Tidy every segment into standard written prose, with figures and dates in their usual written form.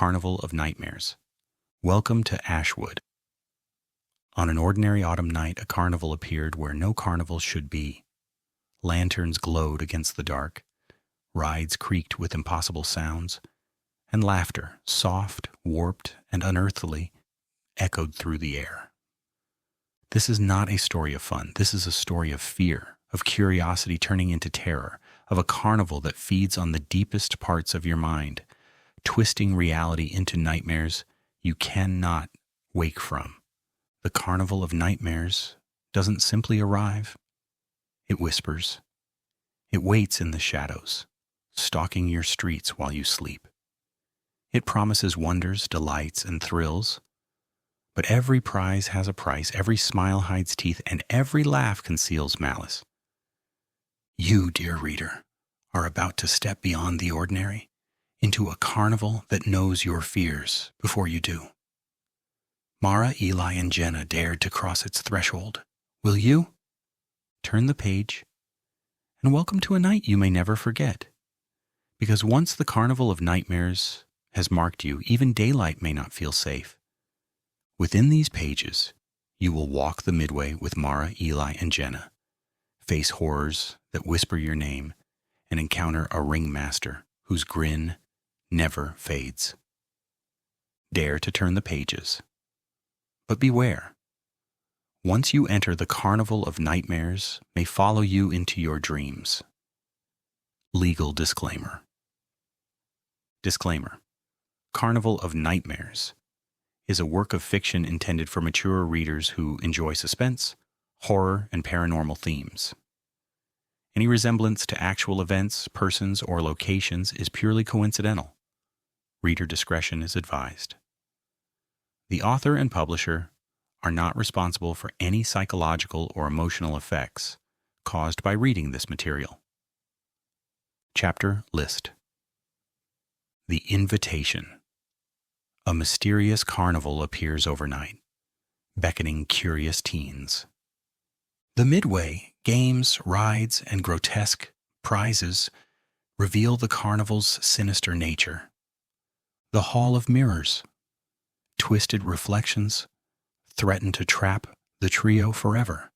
Carnival of Nightmares. Welcome to Ashwood. On an ordinary autumn night, a carnival appeared where no carnival should be. Lanterns glowed against the dark, rides creaked with impossible sounds, and laughter, soft, warped, and unearthly, echoed through the air. This is not a story of fun. This is a story of fear, of curiosity turning into terror, of a carnival that feeds on the deepest parts of your mind, twisting reality into nightmares you cannot wake from. The Carnival of Nightmares doesn't simply arrive. It whispers. It waits in the shadows, stalking your streets while you sleep. It promises wonders, delights, and thrills. But every prize has a price, every smile hides teeth, and every laugh conceals malice. You, dear reader, are about to step beyond the ordinary into a carnival that knows your fears before you do. Mara, Eli, and Jenna dared to cross its threshold. Will you? Turn the page, and welcome to a night you may never forget. Because once the Carnival of Nightmares has marked you, even daylight may not feel safe. Within these pages, you will walk the midway with Mara, Eli, and Jenna, face horrors that whisper your name, and encounter a ringmaster whose grin never fades. Dare to turn the pages. But beware. Once you enter, the Carnival of Nightmares may follow you into your dreams. Legal disclaimer. Disclaimer. Carnival of Nightmares is a work of fiction intended for mature readers who enjoy suspense, horror, and paranormal themes. Any resemblance to actual events, persons, or locations is purely coincidental. Reader discretion is advised. The author and publisher are not responsible for any psychological or emotional effects caused by reading this material. Chapter List. The Invitation. A mysterious carnival appears overnight, beckoning curious teens. The midway, games, rides, and grotesque prizes reveal the carnival's sinister nature. The Hall of Mirrors, twisted reflections, threaten to trap the trio forever.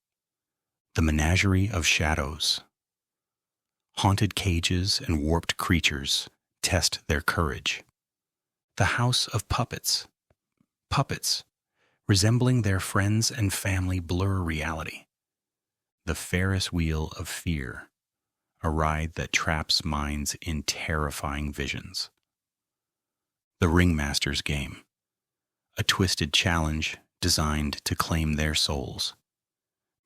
The Menagerie of Shadows. Haunted cages and warped creatures test their courage. The House of Puppets. Puppets, resembling their friends and family, blur reality. The Ferris Wheel of Fear, a ride that traps minds in terrifying visions. The Ringmaster's Game, a twisted challenge designed to claim their souls.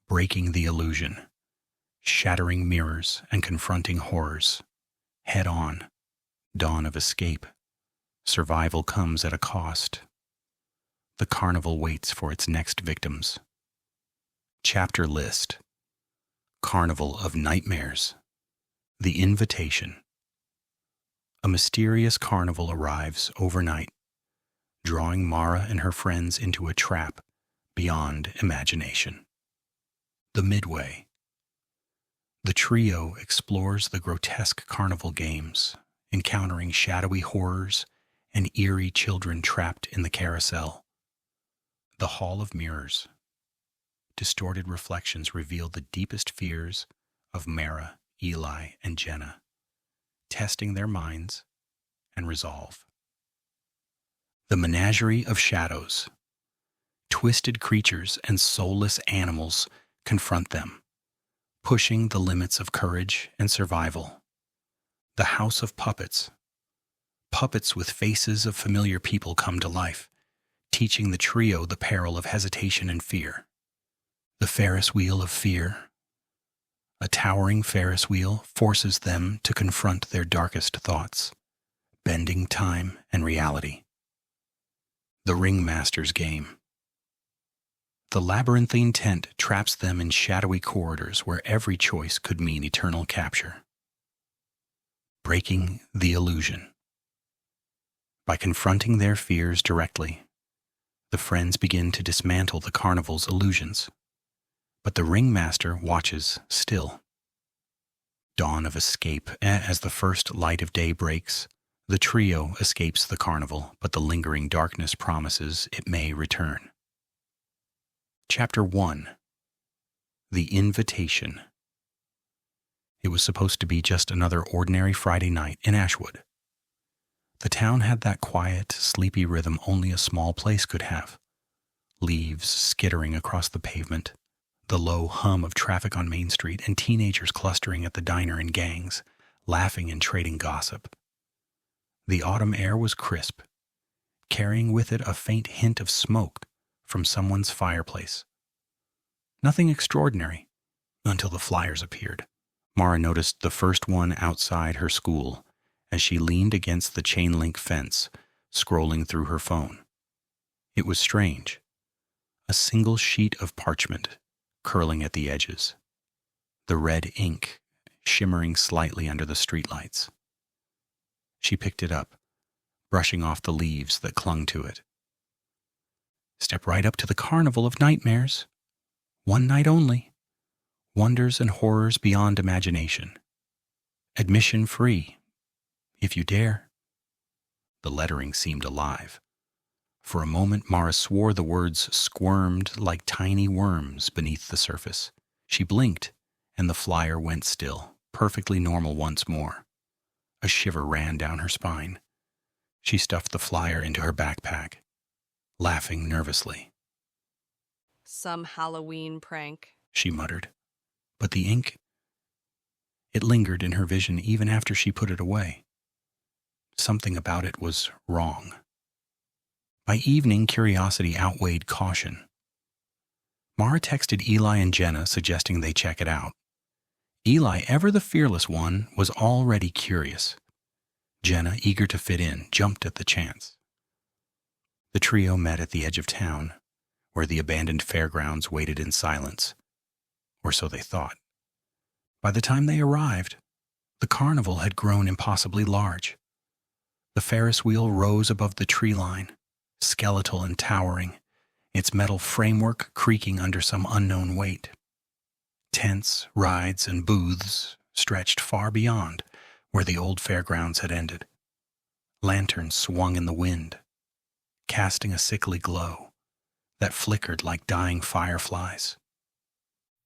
Breaking the illusion, shattering mirrors and confronting horrors. Head on, dawn of escape. Survival comes at a cost. The carnival waits for its next victims. Chapter List. Carnival of Nightmares. The Invitation. A mysterious carnival arrives overnight, drawing Mara and her friends into a trap beyond imagination. The Midway. The trio explores the grotesque carnival games, encountering shadowy horrors and eerie children trapped in the carousel. The Hall of Mirrors. Distorted reflections reveal the deepest fears of Mara, Eli, and Jenna, testing their minds and resolve. The Menagerie of Shadows. Twisted creatures and soulless animals confront them, pushing the limits of courage and survival. The House of Puppets. Puppets with faces of familiar people come to life, teaching the trio the peril of hesitation and fear. The Ferris Wheel of Fear. A towering Ferris wheel forces them to confront their darkest thoughts, bending time and reality. The Ringmaster's Game. The labyrinthine tent traps them in shadowy corridors where every choice could mean eternal capture. Breaking the illusion. By confronting their fears directly, the friends begin to dismantle the carnival's illusions. But the ringmaster watches still. Dawn of escape. As the first light of day breaks, The trio escapes the carnival, but the lingering darkness promises it may return. Chapter 1. The Invitation. It was supposed to be just another ordinary Friday night in Ashwood. The town had that quiet, sleepy rhythm only a small place could have. Leaves skittering across the pavement, the low hum of traffic on Main Street, and teenagers clustering at the diner in gangs, laughing and trading gossip. The autumn air was crisp, carrying with it a faint hint of smoke from someone's fireplace. Nothing extraordinary, until the flyers appeared. Mara noticed the first one outside her school as she leaned against the chain-link fence, scrolling through her phone. It was strange. A single sheet of parchment, curling at the edges. The red ink shimmering slightly under the streetlights. She picked it up, brushing off the leaves that clung to it. Step right up to the Carnival of Nightmares. One night only. Wonders and horrors beyond imagination. Admission free, if you dare. The lettering seemed alive. For a moment, Mara swore the words squirmed like tiny worms beneath the surface. She blinked, and the flyer went still, perfectly normal once more. A shiver ran down her spine. She stuffed the flyer into her backpack, laughing nervously. Some Halloween prank, she muttered. But the ink, it lingered in her vision even after she put it away. Something about it was wrong. By evening, curiosity outweighed caution. Mara texted Eli and Jenna suggesting they check it out. Eli, ever the fearless one, was already curious. Jenna, eager to fit in, jumped at the chance. The trio met at the edge of town, where the abandoned fairgrounds waited in silence. Or so they thought. By the time they arrived, the carnival had grown impossibly large. The Ferris wheel rose above the tree line, skeletal and towering, its metal framework creaking under some unknown weight. Tents, rides, and booths stretched far beyond where the old fairgrounds had ended. Lanterns swung in the wind, casting a sickly glow that flickered like dying fireflies.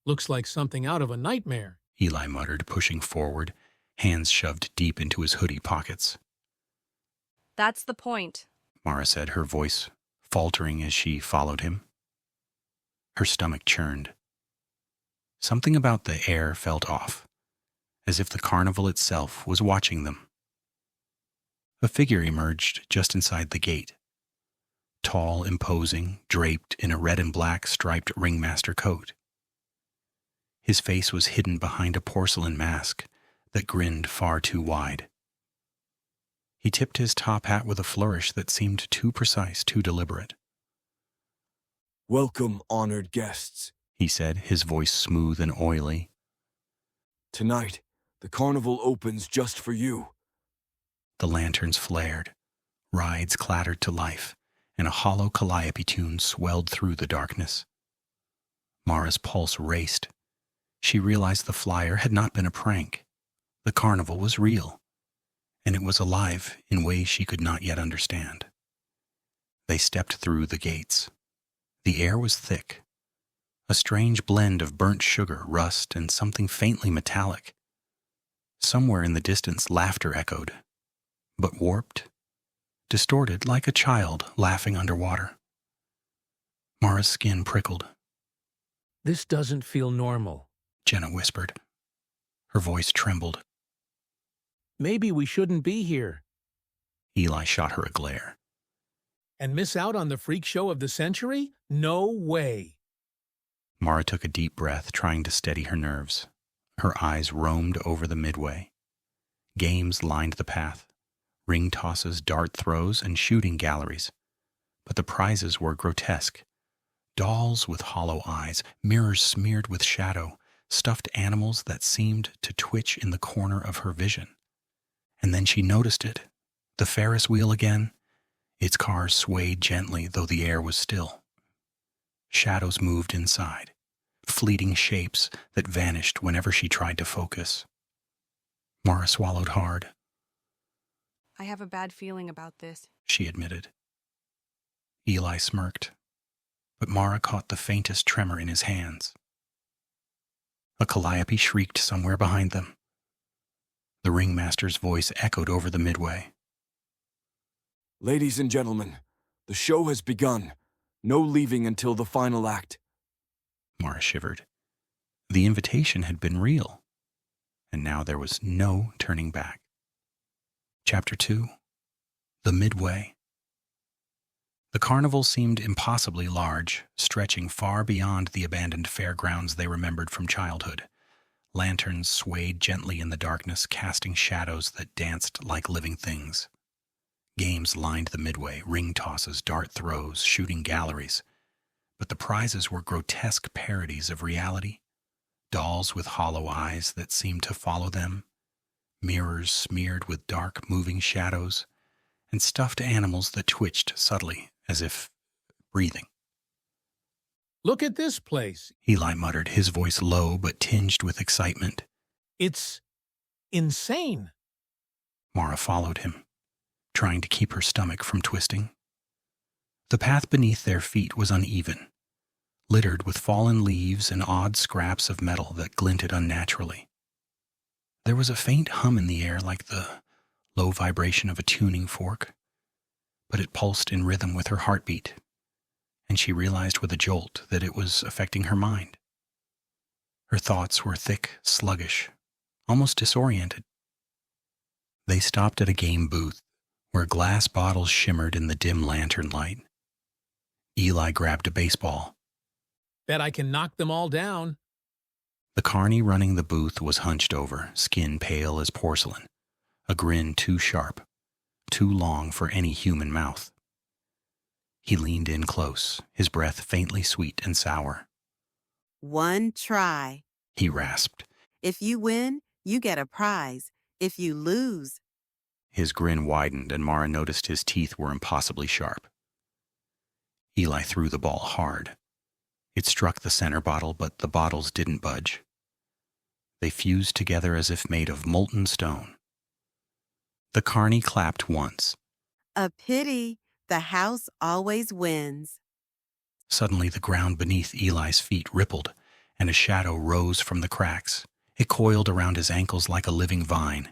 Looks like something out of a nightmare, Eli muttered, pushing forward, hands shoved deep into his hoodie pockets. That's the point, Mara said, her voice faltering as she followed him. Her stomach churned. Something about the air felt off, as if the carnival itself was watching them. A figure emerged just inside the gate. Tall, imposing, draped in a red and black striped ringmaster coat. His face was hidden behind a porcelain mask that grinned far too wide. He tipped his top hat with a flourish that seemed too precise, too deliberate. "Welcome, honored guests," he said, his voice smooth and oily. "Tonight, the carnival opens just for you." The lanterns flared, rides clattered to life, and a hollow calliope tune swelled through the darkness. Mara's pulse raced. She realized the flyer had not been a prank. The carnival was real, and it was alive in ways she could not yet understand. They stepped through the gates. The air was thick, a strange blend of burnt sugar, rust, and something faintly metallic. Somewhere in the distance, laughter echoed, but warped, distorted like a child laughing underwater. Mara's skin prickled. This doesn't feel normal, Jenna whispered. Her voice trembled. Maybe we shouldn't be here. Eli shot her a glare. And miss out on the freak show of the century? No way. Mara took a deep breath, trying to steady her nerves. Her eyes roamed over the midway. Games lined the path. Ring tosses, dart throws, and shooting galleries. But the prizes were grotesque. Dolls with hollow eyes, mirrors smeared with shadow, stuffed animals that seemed to twitch in the corner of her vision. And then she noticed it. The Ferris wheel again. Its cars swayed gently, though the air was still. Shadows moved inside, fleeting shapes that vanished whenever she tried to focus. Mara swallowed hard. I have a bad feeling about this. she admitted. Eli smirked, but Mara caught the faintest tremor in his hands. A calliope shrieked somewhere behind them. The ringmaster's voice echoed over the midway. Ladies and gentlemen, the show has begun. No leaving until the final act. Mara shivered. The invitation had been real, and now there was no turning back. Chapter 2. The Midway. The carnival seemed impossibly large, stretching far beyond the abandoned fairgrounds they remembered from childhood. Lanterns swayed gently in the darkness, casting shadows that danced like living things. Games lined the midway, ring tosses, dart throws, shooting galleries. But the prizes were grotesque parodies of reality. Dolls with hollow eyes that seemed to follow them, mirrors smeared with dark, moving shadows, and stuffed animals that twitched subtly, as if breathing. Look at this place. Eli muttered, his voice low but tinged with excitement. It's insane. Mara followed him, trying to keep her stomach from twisting. The path beneath their feet was uneven, littered with fallen leaves and odd scraps of metal that glinted unnaturally. There was a faint hum in the air like the low vibration of a tuning fork, but it pulsed in rhythm with her heartbeat, and she realized with a jolt that it was affecting her mind. Her thoughts were thick, sluggish, almost disoriented. They stopped at a game booth where glass bottles shimmered in the dim lantern light. Eli grabbed a baseball. Bet I can knock them all down. The carny running the booth was hunched over, skin pale as porcelain, a grin too sharp, too long for any human mouth. He leaned in close, his breath faintly sweet and sour. One try. He rasped. If you win, you get a prize. If you lose... His grin widened, and Mara noticed his teeth were impossibly sharp. Eli threw the ball hard. It struck the center bottle, but the bottles didn't budge. They fused together as if made of molten stone. The carny clapped once. A pity. The house always wins. Suddenly the ground beneath Eli's feet rippled, and a shadow rose from the cracks. It coiled around his ankles like a living vine.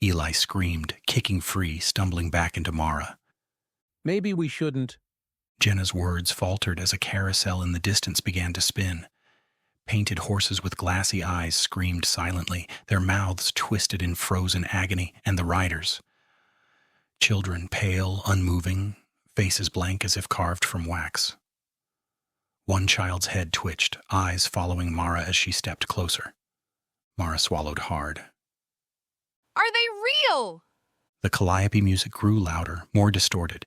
Eli screamed, kicking free, stumbling back into Mara. Maybe we shouldn't. Jenna's words faltered as a carousel in the distance began to spin. Painted horses with glassy eyes screamed silently, their mouths twisted in frozen agony, and the riders. Children, pale, unmoving, faces blank as if carved from wax. One child's head twitched, eyes following Mara as she stepped closer. Mara swallowed hard. Are they real? The calliope music grew louder, more distorted.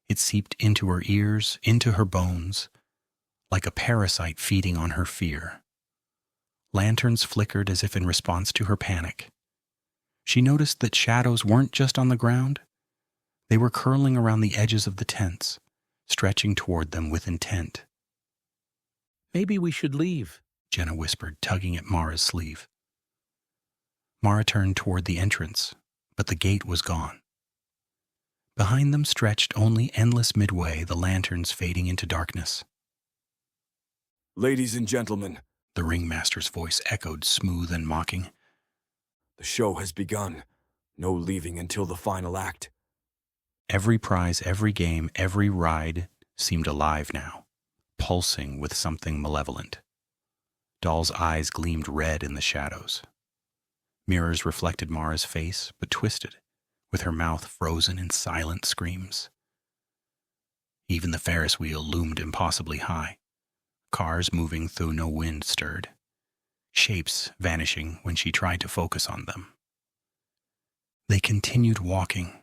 It seeped into her ears, into her bones, like a parasite feeding on her fear. Lanterns flickered as if in response to her panic. She noticed that shadows weren't just on the ground. They were curling around the edges of the tents, stretching toward them with intent. Maybe we should leave, Jenna whispered, tugging at Mara's sleeve. Mara turned toward the entrance, but the gate was gone. Behind them stretched only endless midway, the lanterns fading into darkness. Ladies and gentlemen, The ringmaster's voice echoed, smooth and mocking. the show has begun. No leaving until the final act. Every prize, every game, every ride seemed alive now, pulsing with something malevolent. Doll's eyes gleamed red in the shadows. Mirrors reflected Mara's face, but twisted, with her mouth frozen in silent screams. Even the Ferris wheel loomed impossibly high, cars moving though no wind stirred, shapes vanishing when she tried to focus on them. They continued walking,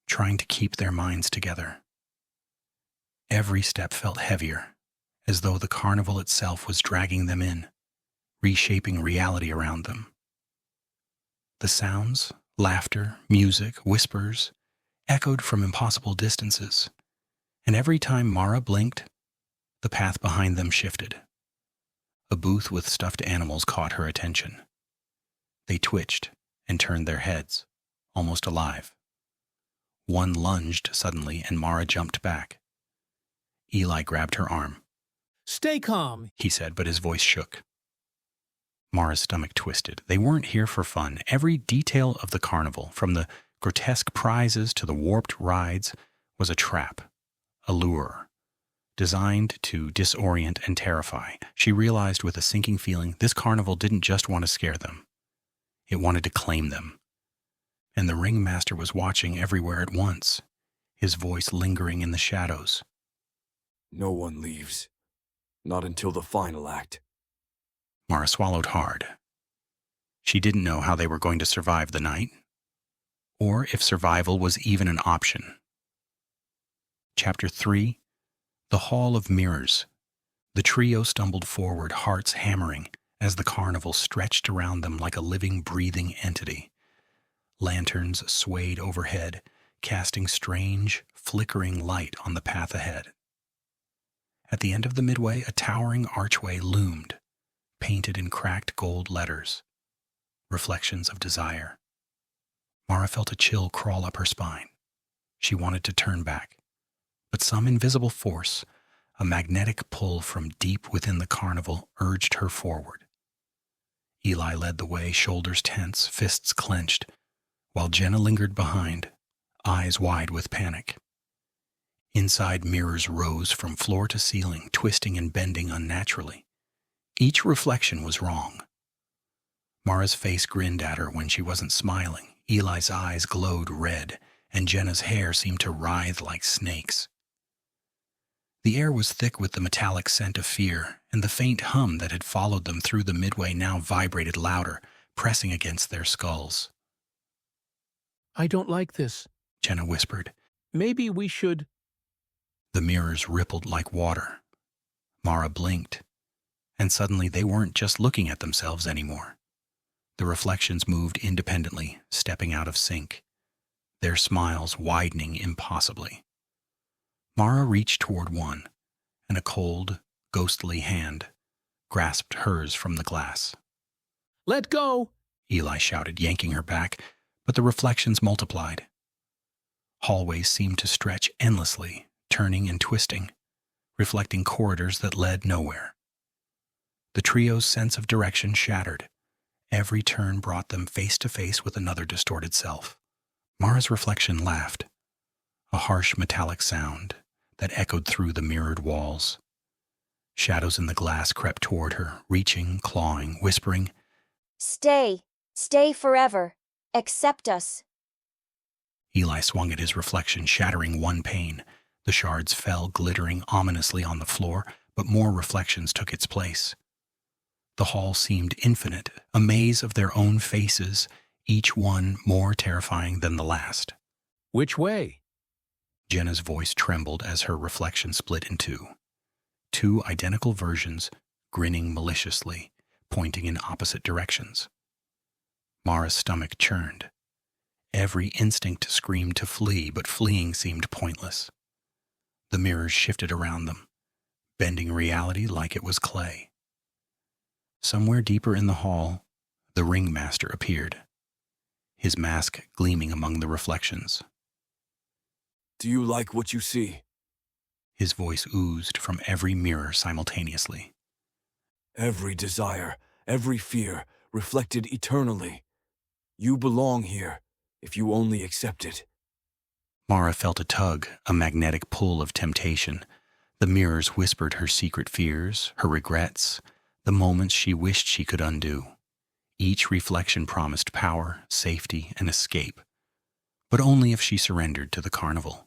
trying to keep their minds together. Every step felt heavier, as though the carnival itself was dragging them in, reshaping reality around them. The sounds, laughter, music, whispers, echoed from impossible distances, and every time Mara blinked, the path behind them shifted. A booth with stuffed animals caught her attention. They twitched and turned their heads, almost alive. One lunged suddenly, and Mara jumped back. Eli grabbed her arm. Stay calm. He said, but his voice shook. Mara's stomach twisted. They weren't here for fun. Every detail of the carnival, from the grotesque prizes to the warped rides, was a trap, a lure, designed to disorient and terrify. She realized with a sinking feeling this carnival didn't just want to scare them. It wanted to claim them. And the ringmaster was watching everywhere at once, his voice lingering in the shadows. No one leaves. Not until the final act. Mara swallowed hard. She didn't know how they were going to survive the night, or if survival was even an option. Chapter 3: The Hall of Mirrors. The trio stumbled forward, hearts hammering, as the carnival stretched around them like a living, breathing entity. Lanterns swayed overhead, casting strange, flickering light on the path ahead. At the end of the midway, a towering archway loomed, painted in cracked gold letters. Reflections of desire. Mara felt a chill crawl up her spine. She wanted to turn back, but some invisible force, a magnetic pull from deep within the carnival, urged her forward. Eli led the way, shoulders tense, fists clenched, while Jenna lingered behind, eyes wide with panic. Inside, mirrors rose from floor to ceiling, twisting and bending unnaturally. Each reflection was wrong. Mara's face grinned at her when she wasn't smiling. Eli's eyes glowed red, and Jenna's hair seemed to writhe like snakes. The air was thick with the metallic scent of fear, and the faint hum that had followed them through the midway now vibrated louder, pressing against their skulls. I don't like this, Jenna whispered. Maybe we should. The mirrors rippled like water. Mara blinked, and suddenly they weren't just looking at themselves anymore. The reflections moved independently, stepping out of sync, their smiles widening impossibly. Mara reached toward one, and a cold, ghostly hand grasped hers from the glass. Let go! Eli shouted, yanking her back, but the reflections multiplied. Hallways seemed to stretch endlessly, turning and twisting, reflecting corridors that led nowhere. The trio's sense of direction shattered. Every turn brought them face to face with another distorted self. Mara's reflection laughed, a harsh metallic sound that echoed through the mirrored walls. Shadows in the glass crept toward her, reaching, clawing, whispering, Stay. Stay forever. Accept us. Eli swung at his reflection, shattering one pane. The shards fell, glittering ominously on the floor, but more reflections took its place. The hall seemed infinite, a maze of their own faces, each one more terrifying than the last. Which way? Jenna's voice trembled as her reflection split in two. Two identical versions, grinning maliciously, pointing in opposite directions. Mara's stomach churned. Every instinct screamed to flee, but fleeing seemed pointless. The mirrors shifted around them, bending reality like it was clay. Somewhere deeper in the hall, the ringmaster appeared, his mask gleaming among the reflections. Do you like what you see? His voice oozed from every mirror simultaneously. Every desire, every fear, reflected eternally. You belong here, if you only accept it. Mara felt a tug, a magnetic pull of temptation. The mirrors whispered her secret fears, her regrets, the moments she wished she could undo. Each reflection promised power, safety, and escape, but only if she surrendered to the carnival.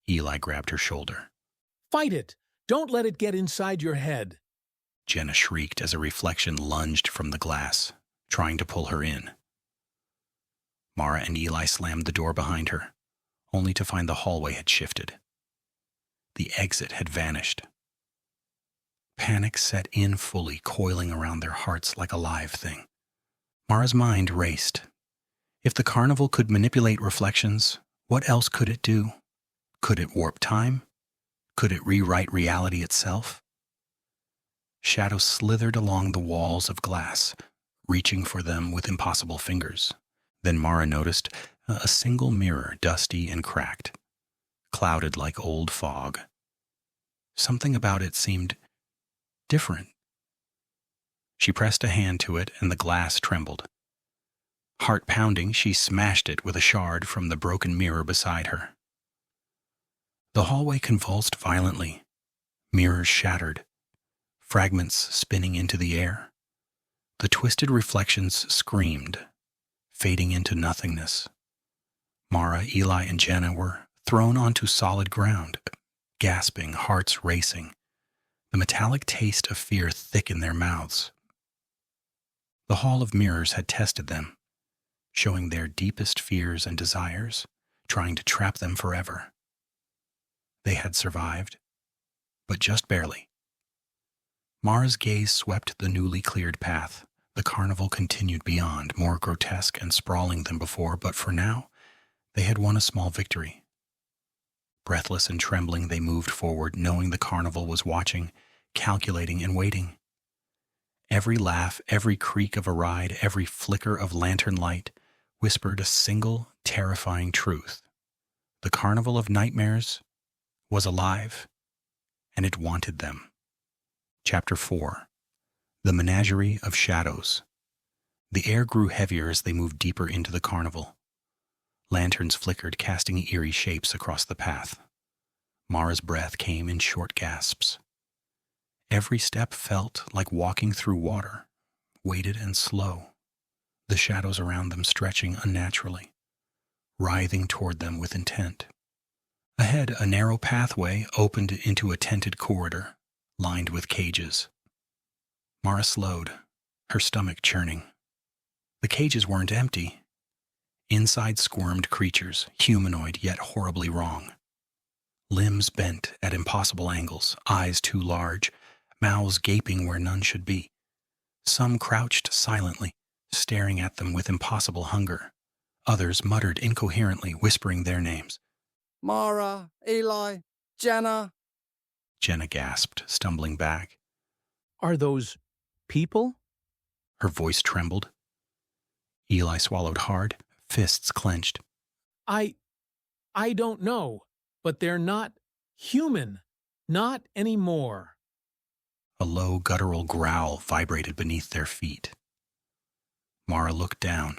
Eli grabbed her shoulder. Fight it! Don't let it get inside your head. Jenna shrieked as a reflection lunged from the glass, trying to pull her in. Mara and Eli slammed the door behind her, only to find the hallway had shifted. The exit had vanished. Panic set in fully, coiling around their hearts like a live thing. Mara's mind raced. If the carnival could manipulate reflections, what else could it do? Could it warp time? Could it rewrite reality itself? Shadows slithered along the walls of glass, reaching for them with impossible fingers. Then Mara noticed A single mirror, dusty and cracked, clouded like old fog. Something about it seemed different. She pressed a hand to it, and the glass trembled. Heart pounding, she smashed it with a shard from the broken mirror beside her. The hallway convulsed violently. Mirrors shattered, fragments spinning into the air. The twisted reflections screamed, fading into nothingness. Mara, Eli, and Jenna were thrown onto solid ground, gasping, hearts racing, the metallic taste of fear thick in their mouths. The Hall of Mirrors had tested them, showing their deepest fears and desires, trying to trap them forever. They had survived, but just barely. Mara's gaze swept the newly cleared path. The carnival continued beyond, more grotesque and sprawling than before, but for now, they had won a small victory. Breathless and trembling, they moved forward, knowing the carnival was watching, calculating and waiting. Every laugh, every creak of a ride, every flicker of lantern light whispered a single, terrifying truth. The Carnival of Nightmares was alive, and it wanted them. Chapter 4. The Menagerie of Shadows. The air grew heavier as they moved deeper into the carnival. Lanterns flickered, casting eerie shapes across the path. Mara's breath came in short gasps. Every step felt like walking through water, weighted and slow, the shadows around them stretching unnaturally, writhing toward them with intent. Ahead, a narrow pathway opened into a tented corridor, lined with cages. Mara slowed, her stomach churning. The cages weren't empty. Inside squirmed creatures, humanoid yet horribly wrong. Limbs bent at impossible angles, eyes too large, mouths gaping where none should be. Some crouched silently, staring at them with impossible hunger. Others muttered incoherently, whispering their names. Mara, Eli, Jenna. Jenna gasped, stumbling back. Are those people? Her voice trembled. Eli swallowed hard, fists clenched. I don't know, but they're not human. Not anymore. A low, guttural growl vibrated beneath their feet. Mara looked down.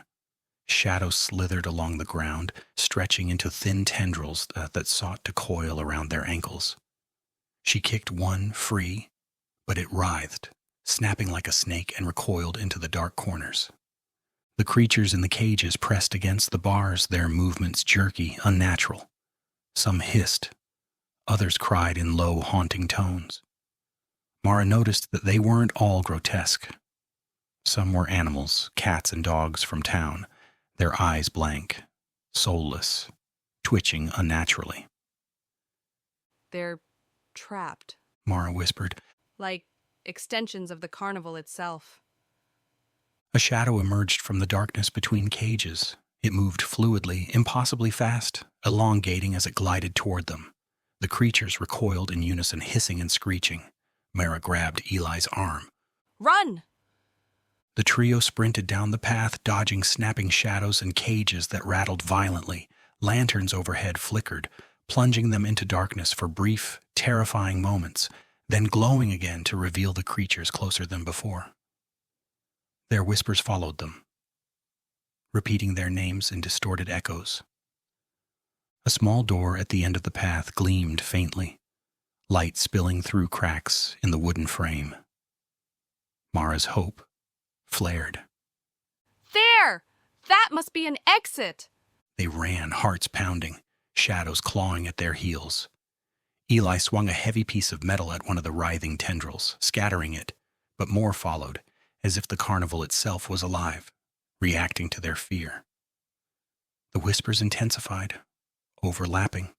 Shadows slithered along the ground, stretching into thin tendrils that sought to coil around their ankles. She kicked one free, but it writhed, snapping like a snake, and recoiled into the dark corners. The creatures in the cages pressed against the bars, their movements jerky, unnatural. Some hissed. Others cried in low, haunting tones. Mara noticed that they weren't all grotesque. Some were animals, cats and dogs from town, their eyes blank, soulless, twitching unnaturally. They're trapped, Mara whispered. like extensions of the carnival itself. A shadow emerged from the darkness between cages. It moved fluidly, impossibly fast, elongating as it glided toward them. The creatures recoiled in unison, hissing and screeching. Mara grabbed Eli's arm. Run! The trio sprinted down the path, dodging snapping shadows and cages that rattled violently. Lanterns overhead flickered, plunging them into darkness for brief, terrifying moments, then glowing again to reveal the creatures closer than before. Their whispers followed them, repeating their names in distorted echoes. A small door at the end of the path gleamed faintly, light spilling through cracks in the wooden frame. Mara's hope flared. There! That must be an exit! They ran, hearts pounding, shadows clawing at their heels. Eli swung a heavy piece of metal at one of the writhing tendrils, scattering it, but more followed, as if the carnival itself was alive, reacting to their fear. The whispers intensified, overlapping,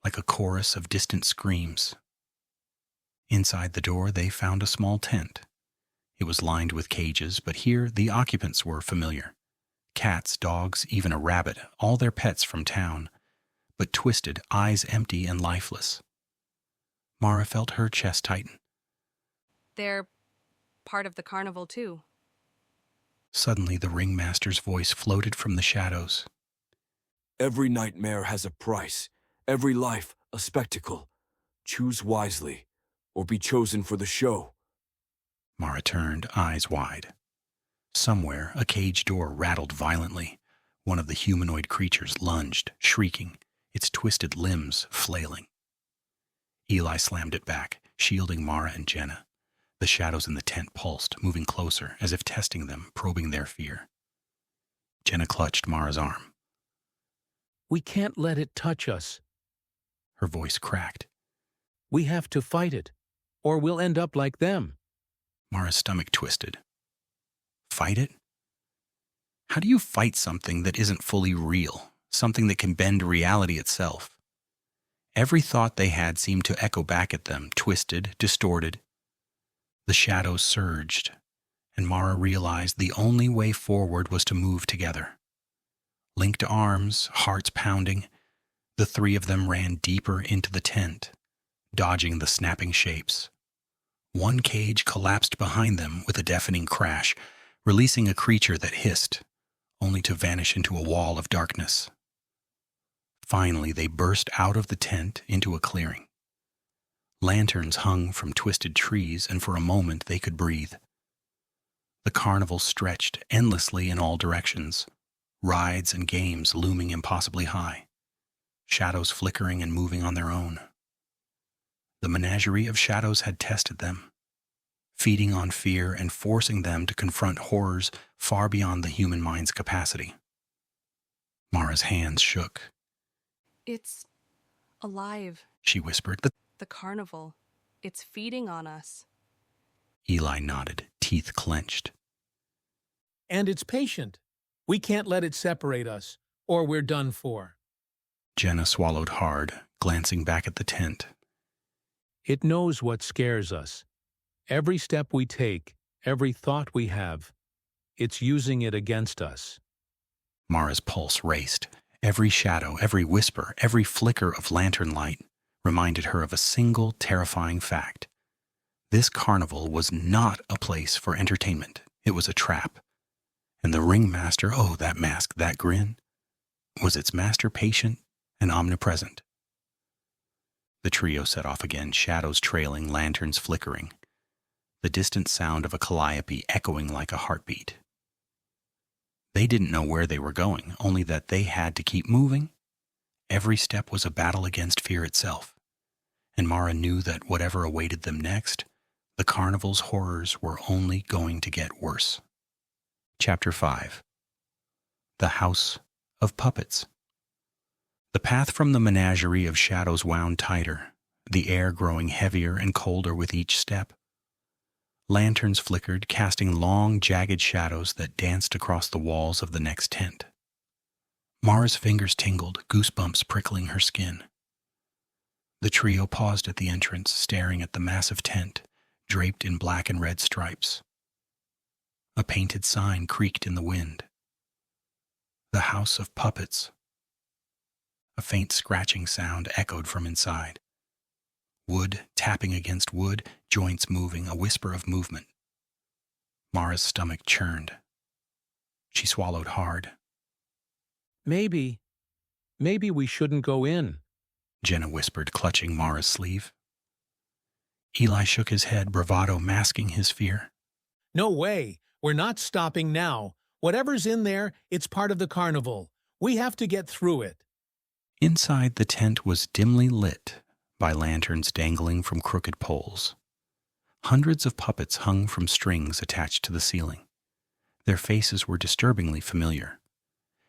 like a chorus of distant screams. Inside the door, they found a small tent. It was lined with cages, but here the occupants were familiar. Cats, dogs, even a rabbit, all their pets from town, but twisted, eyes empty and lifeless. Mara felt her chest tighten. They're part of the carnival, too. Suddenly, the ringmaster's voice floated from the shadows. Every nightmare has a price, every life a spectacle. Choose wisely, or be chosen for the show. Mara turned, eyes wide. Somewhere, a cage door rattled violently. One of the humanoid creatures lunged, shrieking, its twisted limbs flailing. Eli slammed it back, shielding Mara and Jenna. The shadows in the tent pulsed, moving closer, as if testing them, probing their fear. Jenna clutched Mara's arm. We can't let it touch us. Her voice cracked. We have to fight it, or we'll end up like them. Mara's stomach twisted. Fight it? How do you fight something that isn't fully real, something that can bend reality itself? Every thought they had seemed to echo back at them, twisted, distorted. The shadows surged, and Mara realized the only way forward was to move together. Linked arms, hearts pounding, the three of them ran deeper into the tent, dodging the snapping shapes. One cage collapsed behind them with a deafening crash, releasing a creature that hissed, only to vanish into a wall of darkness. Finally, they burst out of the tent into a clearing. Lanterns hung from twisted trees, and for a moment they could breathe. The carnival stretched endlessly in all directions, rides and games looming impossibly high, shadows flickering and moving on their own. The menagerie of shadows had tested them, feeding on fear and forcing them to confront horrors far beyond the human mind's capacity. Mara's hands shook. It's alive. She whispered. The carnival. It's feeding on us. Eli nodded, teeth clenched. And it's patient. We can't let it separate us, or we're done for. Jenna swallowed hard, glancing back at the tent. It knows what scares us. Every step we take, every thought we have, it's using it against us. Mara's pulse raced. Every shadow, every whisper, every flicker of lantern light reminded her of a single terrifying fact. This carnival was not a place for entertainment. It was a trap. And the ringmaster, oh, that mask, that grin, was its master patient and omnipresent. The trio set off again, shadows trailing, lanterns flickering, the distant sound of a calliope echoing like a heartbeat. They didn't know where they were going, only that they had to keep moving. Every step was a battle against fear itself, and Mara knew that whatever awaited them next, the carnival's horrors were only going to get worse. Chapter 5. The House of Puppets. The path from the menagerie of shadows wound tighter, the air growing heavier and colder with each step. Lanterns flickered, casting long, jagged shadows that danced across the walls of the next tent. Mara's fingers tingled, goosebumps prickling her skin. The trio paused at the entrance, staring at the massive tent, draped in black and red stripes. A painted sign creaked in the wind. The House of Puppets. A faint scratching sound echoed from inside. Wood tapping against wood, joints moving, a whisper of movement. Mara's stomach churned. She swallowed hard. Maybe we shouldn't go in, Jenna whispered, clutching Mara's sleeve. Eli shook his head, bravado masking his fear. No way. We're not stopping now. Whatever's in there, it's part of the carnival. We have to get through it. Inside the tent was dimly lit by lanterns dangling from crooked poles. Hundreds of puppets hung from strings attached to the ceiling. Their faces were disturbingly familiar.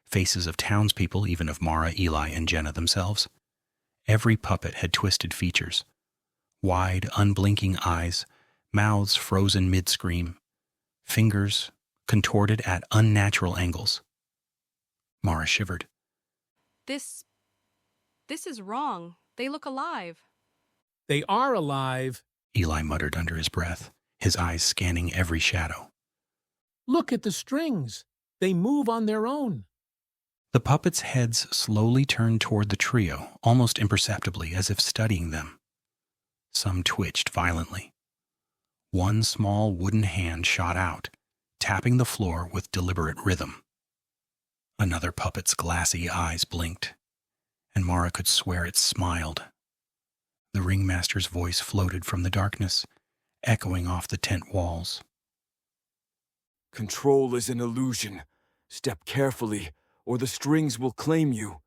Faces of townspeople, even of Mara, Eli, and Jenna themselves. Every puppet had twisted features. Wide, unblinking eyes, mouths frozen mid-scream, fingers contorted at unnatural angles. Mara shivered. This is wrong. They look alive. They are alive. Eli muttered under his breath, his eyes scanning every shadow. Look at the strings. They move on their own. The puppets' heads slowly turned toward the trio, almost imperceptibly, as if studying them. Some twitched violently. One small wooden hand shot out, tapping the floor with deliberate rhythm. Another puppet's glassy eyes blinked, and Mara could swear it smiled. The ringmaster's voice floated from the darkness, echoing off the tent walls. Control is an illusion. Step carefully, or the strings will claim you.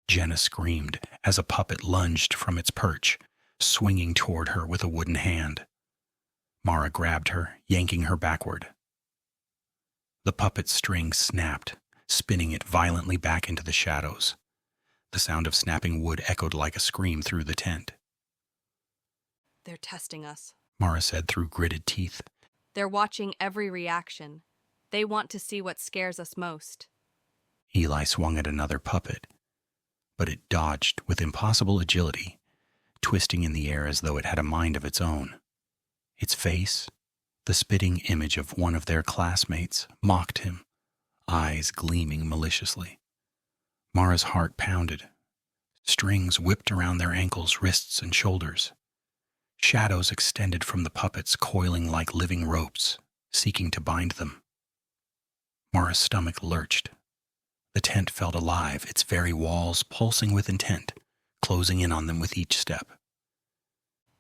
Jenna screamed as a puppet lunged from its perch, swinging toward her with a wooden hand. Mara grabbed her, yanking her backward. The puppet's string snapped, spinning it violently back into the shadows. The sound of snapping wood echoed like a scream through the tent. They're testing us. Mara said through gritted teeth. They're watching every reaction. They want to see what scares us most. Eli swung at another puppet, but it dodged with impossible agility, twisting in the air as though it had a mind of its own. Its face, the spitting image of one of their classmates, mocked him, eyes gleaming maliciously. Mara's heart pounded. Strings whipped around their ankles, wrists, and shoulders. Shadows extended from the puppets, coiling like living ropes, seeking to bind them. Mara's stomach lurched. The tent felt alive, its very walls pulsing with intent, closing in on them with each step.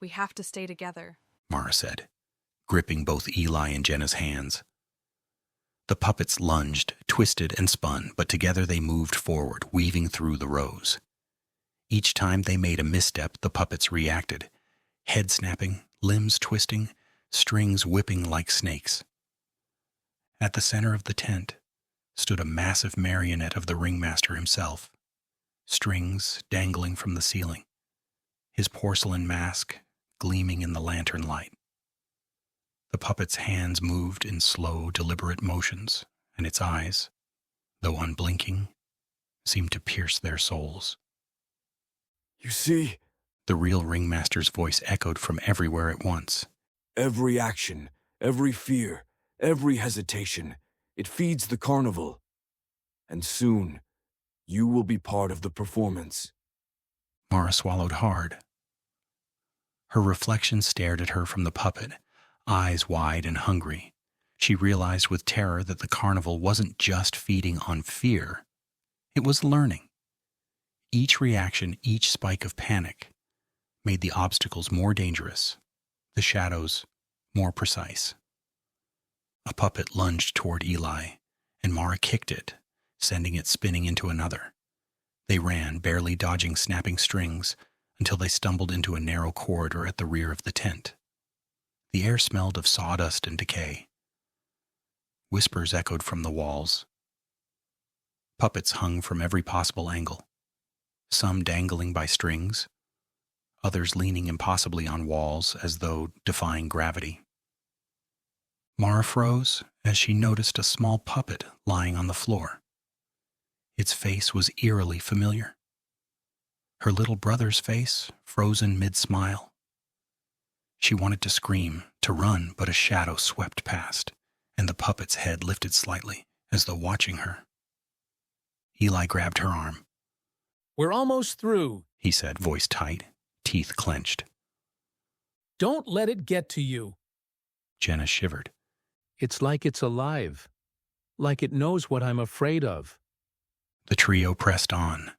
We have to stay together, Mara said, gripping both Eli and Jenna's hands. The puppets lunged, twisted, and spun, but together they moved forward, weaving through the rows. Each time they made a misstep, the puppets reacted, head snapping, limbs twisting, strings whipping like snakes. At the center of the tent stood a massive marionette of the ringmaster himself, strings dangling from the ceiling, his porcelain mask gleaming in the lantern light. The puppet's hands moved in slow, deliberate motions, and its eyes, though unblinking, seemed to pierce their souls. You see, The real ringmaster's voice echoed from everywhere at once. every action, every fear, every hesitation, it feeds the carnival. And soon, you will be part of the performance. Mara swallowed hard. Her reflection stared at her from the puppet, eyes wide and hungry. She realized with terror that the carnival wasn't just feeding on fear. It was learning. Each reaction, each spike of panic, made the obstacles more dangerous, the shadows more precise. A puppet lunged toward Eli, and Mara kicked it, sending it spinning into another. They ran, barely dodging snapping strings, until they stumbled into a narrow corridor at the rear of the tent. The air smelled of sawdust and decay. Whispers echoed from the walls. Puppets hung from every possible angle, some dangling by strings, others leaning impossibly on walls as though defying gravity. Mara froze as she noticed a small puppet lying on the floor. Its face was eerily familiar. Her little brother's face, frozen mid-smile. She wanted to scream, to run, but a shadow swept past, and the puppet's head lifted slightly, as though watching her. Eli grabbed her arm. We're almost through. He said, voice tight, teeth clenched. Don't let it get to you. Jenna shivered. It's like it's alive. Like it knows what I'm afraid of. The trio pressed on,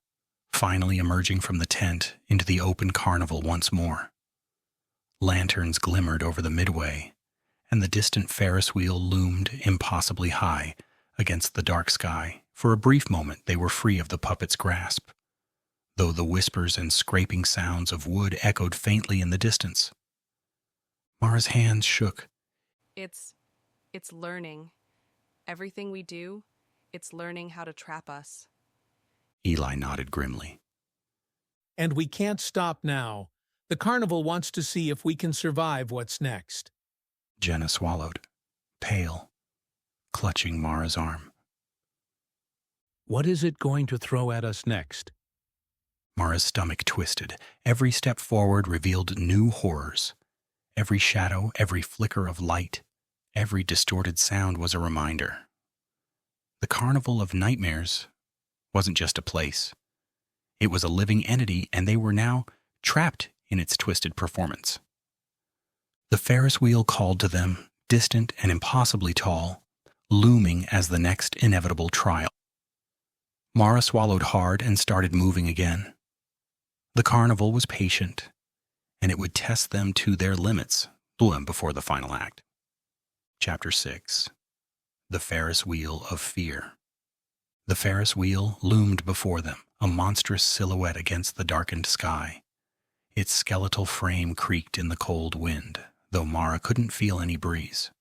finally emerging from the tent into the open carnival once more. Lanterns glimmered over the midway, and the distant Ferris wheel loomed impossibly high against the dark sky. For a brief moment they were free of the puppet's grasp, though the whispers and scraping sounds of wood echoed faintly in the distance. Mara's hands shook. It's learning. Everything we do, it's learning how to trap us. Eli nodded grimly. And we can't stop now. The carnival wants to see if we can survive what's next. Jenna swallowed, pale, clutching Mara's arm. What is it going to throw at us next? Mara's stomach twisted. Every step forward revealed new horrors. Every shadow, every flicker of light, every distorted sound was a reminder. The Carnival of Nightmares wasn't just a place. It was a living entity, and they were now trapped in its twisted performance. The Ferris wheel called to them, distant and impossibly tall, looming as the next inevitable trial. Mara swallowed hard and started moving again. The carnival was patient, and it would test them to their limits before the final act. Chapter 6. The Ferris Wheel of Fear. The Ferris wheel loomed before them, a monstrous silhouette against the darkened sky. Its skeletal frame creaked in the cold wind, though Mara couldn't feel any breeze.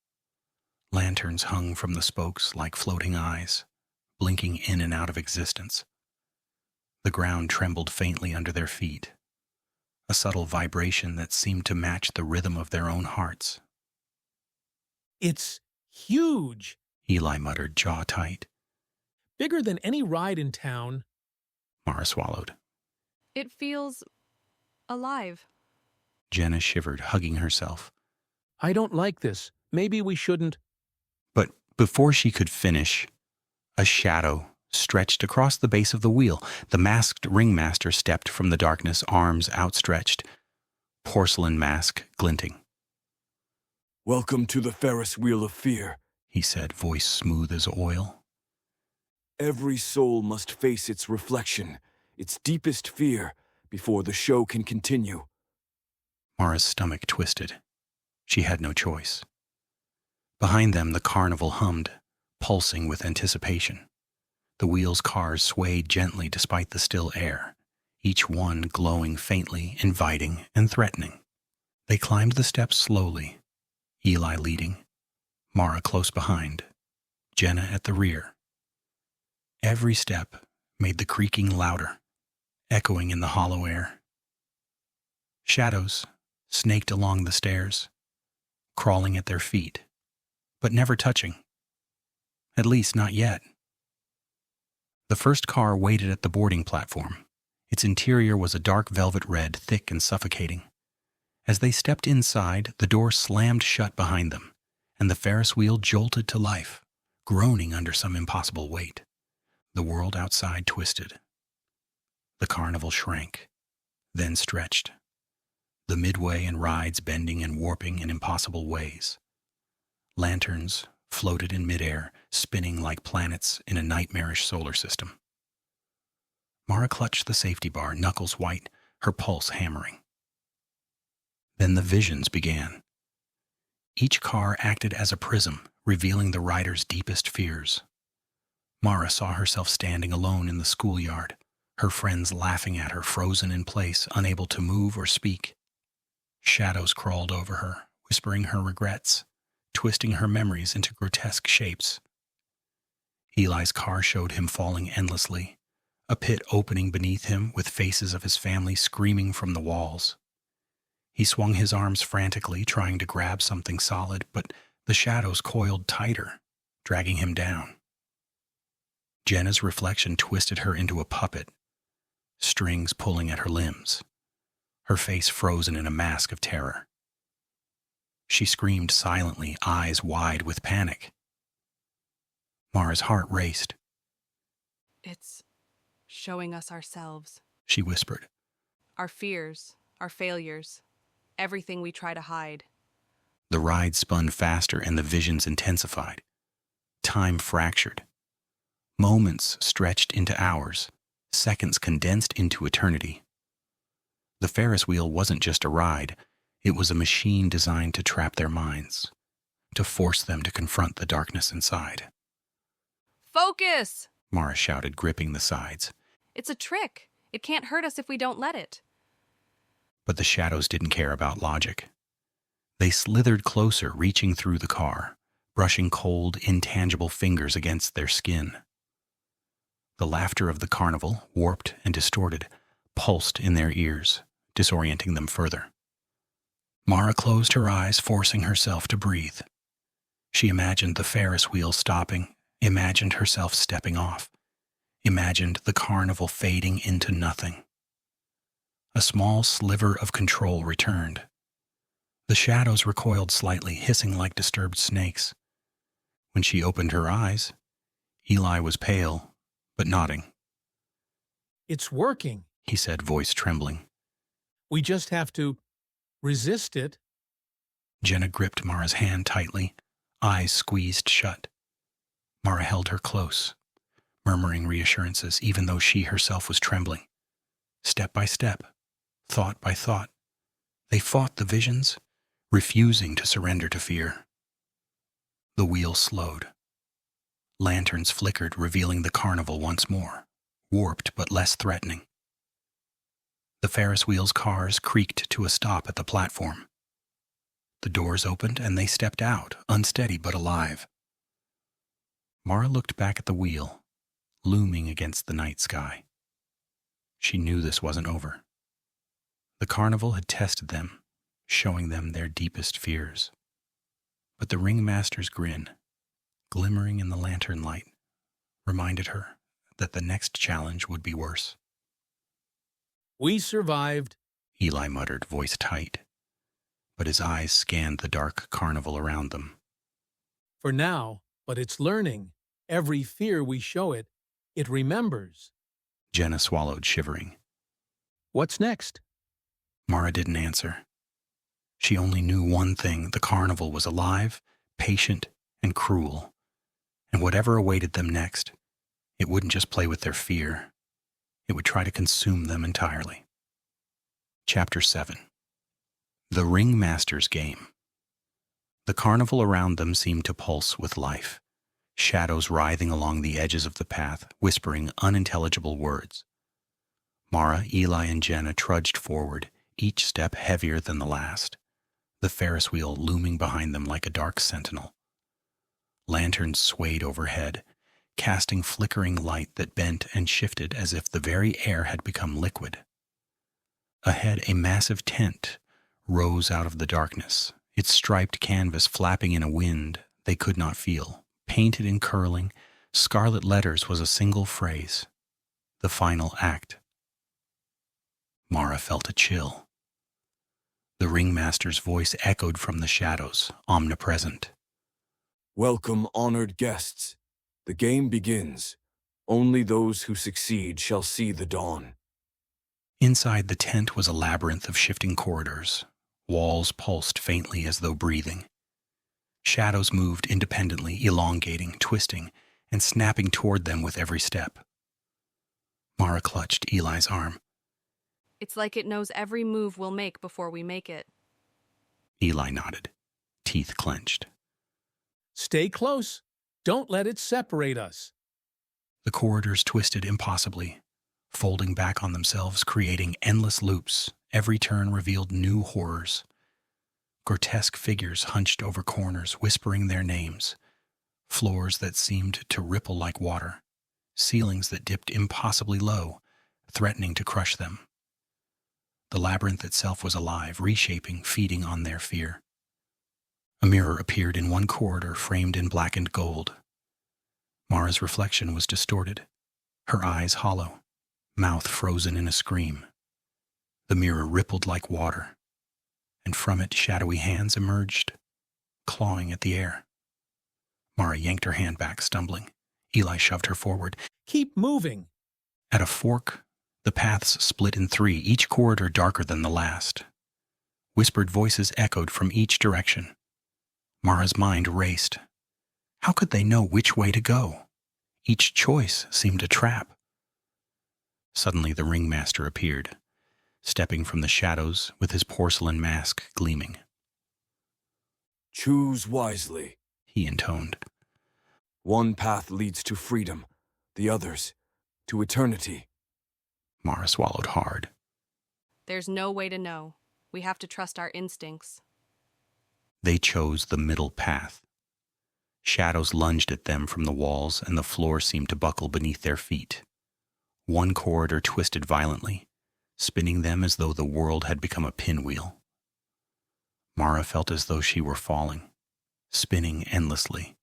Lanterns hung from the spokes like floating eyes, blinking in and out of existence. The ground trembled faintly under their feet, a subtle vibration that seemed to match the rhythm of their own hearts. It's huge. Eli muttered, jaw tight. Bigger than any ride in town. Mara swallowed. It feels alive. Jenna shivered, hugging herself. I don't like this. Maybe we shouldn't. But before she could finish, a shadow stretched across the base of the wheel. The masked ringmaster stepped from the darkness, arms outstretched, porcelain mask glinting. Welcome to the Ferris Wheel of Fear, he said, voice smooth as oil. Every soul must face its reflection, its deepest fear, before the show can continue. Mara's stomach twisted. She had no choice. Behind them, the carnival hummed, pulsing with anticipation. The wheel's cars swayed gently despite the still air, each one glowing faintly, inviting and threatening. They climbed the steps slowly, Eli leading, Mara close behind, Jenna at the rear. Every step made the creaking louder, echoing in the hollow air. Shadows snaked along the stairs, crawling at their feet, but never touching. At least not yet. The first car waited at the boarding platform. Its interior was a dark velvet red, thick and suffocating. As they stepped inside, the door slammed shut behind them, and the Ferris wheel jolted to life, groaning under some impossible weight. The world outside twisted. The carnival shrank, then stretched, the midway and rides bending and warping in impossible ways. Lanterns floated in midair, spinning like planets in a nightmarish solar system. Mara clutched the safety bar, knuckles white, her pulse hammering. Then the visions began. Each car acted as a prism, revealing the rider's deepest fears. Mara saw herself standing alone in the schoolyard, her friends laughing at her, frozen in place, unable to move or speak. Shadows crawled over her, whispering her regrets, twisting her memories into grotesque shapes. Eli's car showed him falling endlessly, a pit opening beneath him with faces of his family screaming from the walls. He swung his arms frantically, trying to grab something solid, but the shadows coiled tighter, dragging him down. Jenna's reflection twisted her into a puppet, strings pulling at her limbs, her face frozen in a mask of terror. She screamed silently, eyes wide with panic. Mara's heart raced. It's showing us ourselves, She whispered. our fears, our failures, everything we try to hide. The ride spun faster and the visions intensified. Time fractured. Moments stretched into hours, seconds condensed into eternity. The Ferris wheel wasn't just a ride. It was a machine designed to trap their minds, to force them to confront the darkness inside. Focus! Mara shouted, gripping the sides. It's a trick. It can't hurt us if we don't let it. But the shadows didn't care about logic. They slithered closer, reaching through the car, brushing cold, intangible fingers against their skin. The laughter of the carnival, warped and distorted, pulsed in their ears, disorienting them further. Mara closed her eyes, forcing herself to breathe. She imagined the Ferris wheel stopping, imagined herself stepping off, imagined the carnival fading into nothing. A small sliver of control returned. The shadows recoiled slightly, hissing like disturbed snakes. When she opened her eyes, Eli was pale, but nodding. It's working. He said, voice trembling. We just have to resist it. Jenna gripped Mara's hand tightly, eyes squeezed shut. Mara held her close. murmuring reassurances even though she herself was trembling. Step by step, thought by thought, they fought the visions, refusing to surrender to fear. The wheel slowed. Lanterns flickered, revealing the carnival once more, warped but less threatening. The Ferris wheel's cars creaked to a stop at the platform. The doors opened and they stepped out, unsteady but alive. Mara looked back at the wheel, looming against the night sky. She knew this wasn't over. The carnival had tested them, showing them their deepest fears. But the ringmaster's grin, glimmering in the lantern light, reminded her that the next challenge would be worse. We survived. Eli muttered, voice tight, but his eyes scanned the dark carnival around them. For now, but it's learning. Every fear we show it, it remembers. Jenna swallowed, shivering. What's next? Mara didn't answer. She only knew one thing: the carnival was alive, patient, and cruel. And whatever awaited them next, it wouldn't just play with their fear. It would try to consume them entirely. Chapter 7. The Ringmaster's Game. The carnival around them seemed to pulse with life, shadows writhing along the edges of the path, whispering unintelligible words. Mara, Eli, and Jenna trudged forward, each step heavier than the last, the Ferris wheel looming behind them like a dark sentinel. Lanterns swayed overhead, casting flickering light that bent and shifted as if the very air had become liquid. Ahead, a massive tent rose out of the darkness, its striped canvas flapping in a wind they could not feel. Painted in curling, scarlet letters was a single phrase: the final act. Mara felt a chill. The ringmaster's voice echoed from the shadows, omnipresent. Welcome, honored guests. The game begins. Only those who succeed shall see the dawn. Inside the tent was a labyrinth of shifting corridors. Walls pulsed faintly as though breathing. Shadows moved independently, elongating, twisting, and snapping toward them with every step. Mara clutched Eli's arm. It's like it knows every move we'll make before we make it. Eli nodded, teeth clenched. Stay close. Don't let it separate us. The corridors twisted impossibly, folding back on themselves, creating endless loops. Every turn revealed new horrors. Grotesque figures hunched over corners, whispering their names. Floors that seemed to ripple like water. Ceilings that dipped impossibly low, threatening to crush them. The labyrinth itself was alive, reshaping, feeding on their fear. A mirror appeared in one corridor, framed in blackened gold. Mara's reflection was distorted, her eyes hollow, mouth frozen in a scream. The mirror rippled like water, and from it shadowy hands emerged, clawing at the air. Mara yanked her hand back, stumbling. Eli shoved her forward. Keep moving. At a fork, the paths split in three, each corridor darker than the last. Whispered voices echoed from each direction. Mara's mind raced. How could they know which way to go? Each choice seemed a trap. Suddenly the ringmaster appeared, stepping from the shadows with his porcelain mask gleaming. Choose wisely, He intoned. One path leads to freedom, the others to eternity. Mara swallowed hard. There's no way to know. We have to trust our instincts. They chose the middle path. Shadows lunged at them from the walls, and the floor seemed to buckle beneath their feet. One corridor twisted violently, spinning them as though the world had become a pinwheel. Mara felt as though she were falling, spinning endlessly.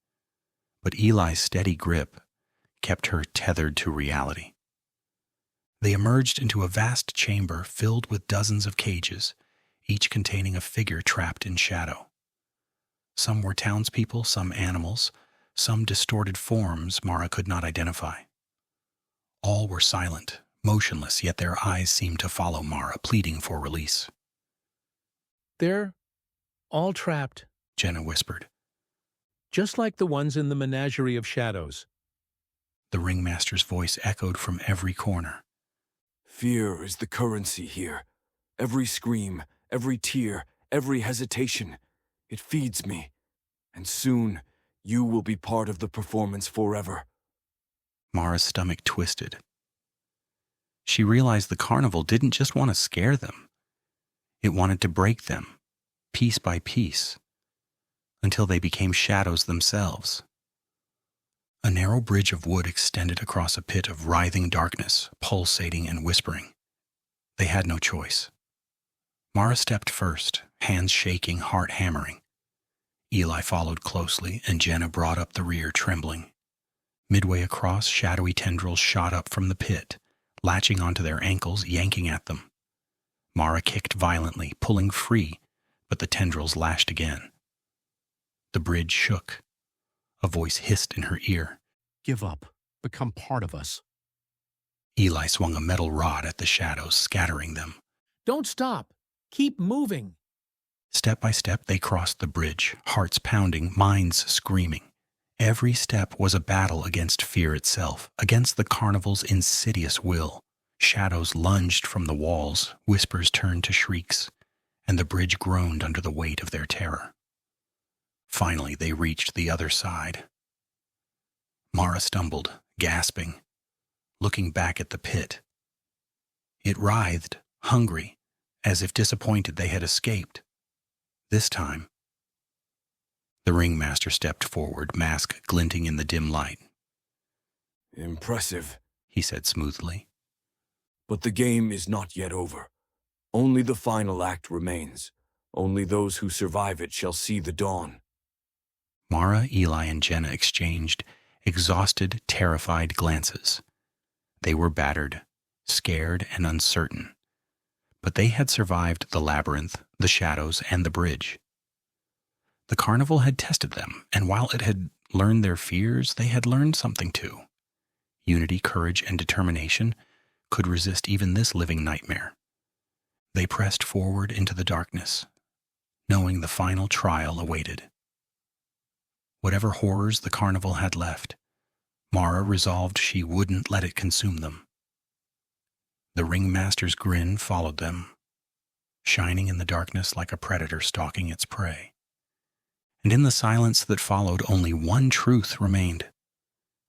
But Eli's steady grip kept her tethered to reality. They emerged into a vast chamber filled with dozens of cages, each containing a figure trapped in shadow. Some were townspeople, some animals, some distorted forms Mara could not identify. All were silent, motionless, yet their eyes seemed to follow Mara, pleading for release. They're all trapped, Jenna whispered. just like the ones in the menagerie of shadows. The ringmaster's voice echoed from every corner. Fear is the currency here. Every scream, every tear, every hesitation. It feeds me. And soon, you will be part of the performance forever. Mara's stomach twisted. She realized the carnival didn't just want to scare them. It wanted to break them, piece by piece, until they became shadows themselves. A narrow bridge of wood extended across a pit of writhing darkness, pulsating and whispering. They had no choice. Mara stepped first, hands shaking, heart hammering. Eli followed closely, and Jenna brought up the rear, trembling. Midway across, shadowy tendrils shot up from the pit, latching onto their ankles, yanking at them. Mara kicked violently, pulling free, but the tendrils lashed again. The bridge shook. A voice hissed in her ear. Give up. Become part of us. Eli swung a metal rod at the shadows, scattering them. Don't stop. Keep moving. Step by step, they crossed the bridge, hearts pounding, minds screaming. Every step was a battle against fear itself, against the carnival's insidious will. Shadows lunged from the walls, whispers turned to shrieks, and the bridge groaned under the weight of their terror. Finally, they reached the other side. Mara stumbled, gasping, looking back at the pit. It writhed, hungry, as if disappointed they had escaped. This time, the ringmaster stepped forward, mask glinting in the dim light. Impressive, He said smoothly. but the game is not yet over. Only the final act remains. Only those who survive it shall see the dawn. Mara, Eli, and Jenna exchanged exhausted, terrified glances. They were battered, scared, and uncertain. But they had survived the labyrinth, the shadows, and the bridge. The carnival had tested them, and while it had learned their fears, they had learned something too. Unity, courage, and determination could resist even this living nightmare. They pressed forward into the darkness, knowing the final trial awaited. Whatever horrors the carnival had left, Mara resolved she wouldn't let it consume them. The ringmaster's grin followed them, shining in the darkness like a predator stalking its prey. And in the silence that followed, only one truth remained.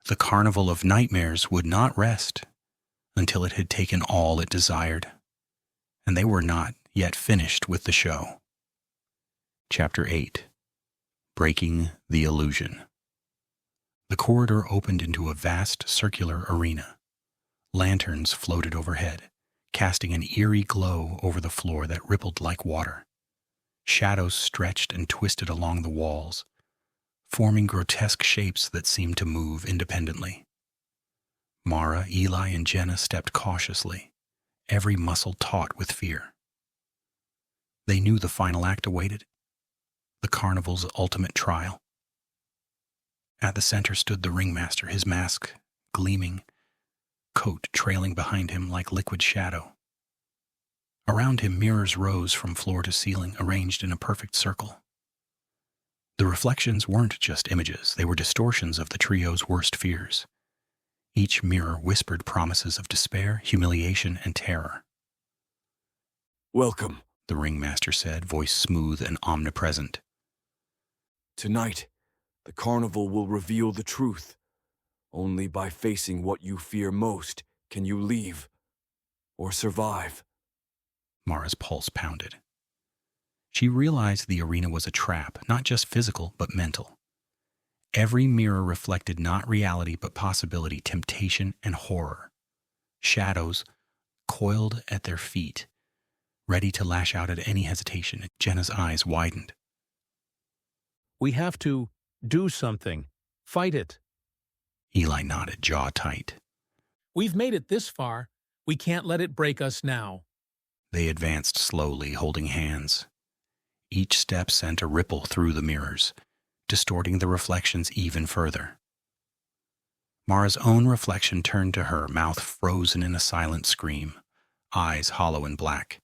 The Carnival of Nightmares would not rest until it had taken all it desired, and they were not yet finished with the show. Chapter 8. Breaking the Illusion. The corridor opened into a vast circular arena. Lanterns floated overhead, casting an eerie glow over the floor that rippled like water. Shadows stretched and twisted along the walls, forming grotesque shapes that seemed to move independently. Mara, Eli, and Jenna stepped cautiously, every muscle taut with fear. They knew the final act awaited, the carnival's ultimate trial. At the center stood the ringmaster, his mask gleaming, coat trailing behind him like liquid shadow. Around him, mirrors rose from floor to ceiling, arranged in a perfect circle. The reflections weren't just images, they were distortions of the trio's worst fears. Each mirror whispered promises of despair, humiliation, and terror. Welcome. The ringmaster said, voice smooth and omnipresent. Tonight, the carnival will reveal the truth. Only by facing what you fear most can you leave or survive. Mara's pulse pounded. She realized the arena was a trap, not just physical, but mental. Every mirror reflected not reality, but possibility, temptation, and horror. Shadows coiled at their feet, ready to lash out at any hesitation. Jenna's eyes widened. We have to do something. Fight it. Eli nodded, jaw tight. We've made it this far. We can't let it break us now. They advanced slowly, holding hands. Each step sent a ripple through the mirrors, distorting the reflections even further. Mara's own reflection turned to her, mouth frozen in a silent scream, eyes hollow and black.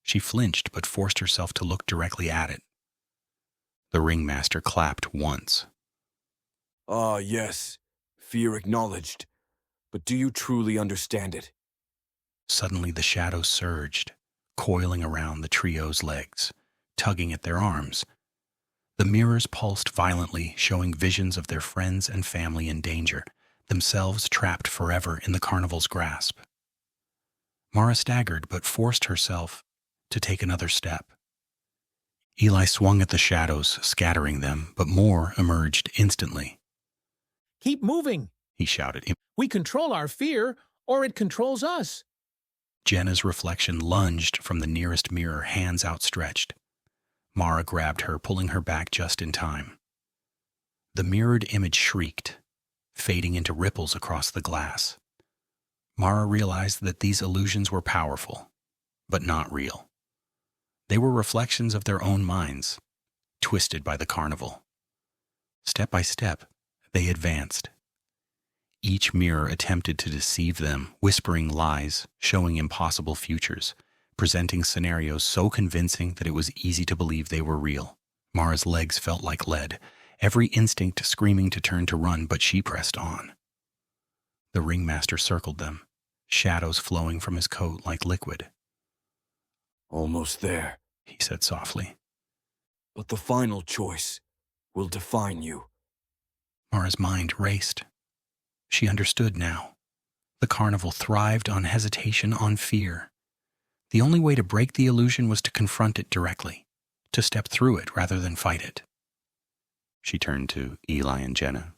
She flinched but forced herself to look directly at it. The ringmaster clapped once. Ah, yes. fear acknowledged, but do you truly understand it? Suddenly the shadows surged, coiling around the trio's legs, tugging at their arms. The mirrors pulsed violently, showing visions of their friends and family in danger, themselves trapped forever in the carnival's grasp. Mara staggered but forced herself to take another step. Eli swung at the shadows, scattering them, but more emerged instantly. Keep moving. He shouted. We control our fear, or it controls us. Jenna's reflection lunged from the nearest mirror, hands outstretched. Mara grabbed her, pulling her back just in time. The mirrored image shrieked, fading into ripples across the glass. Mara realized that these illusions were powerful, but not real. They were reflections of their own minds, twisted by the carnival. Step by step, they advanced. Each mirror attempted to deceive them, whispering lies, showing impossible futures, presenting scenarios so convincing that it was easy to believe they were real. Mara's legs felt like lead, every instinct screaming to turn to run, but she pressed on. The ringmaster circled them, shadows flowing from his coat like liquid. Almost there, He said softly. but the final choice will define you. Mara's mind raced. She understood now. The carnival thrived on hesitation, on fear. The only way to break the illusion was to confront it directly, to step through it rather than fight it. She turned to Eli and Jenna.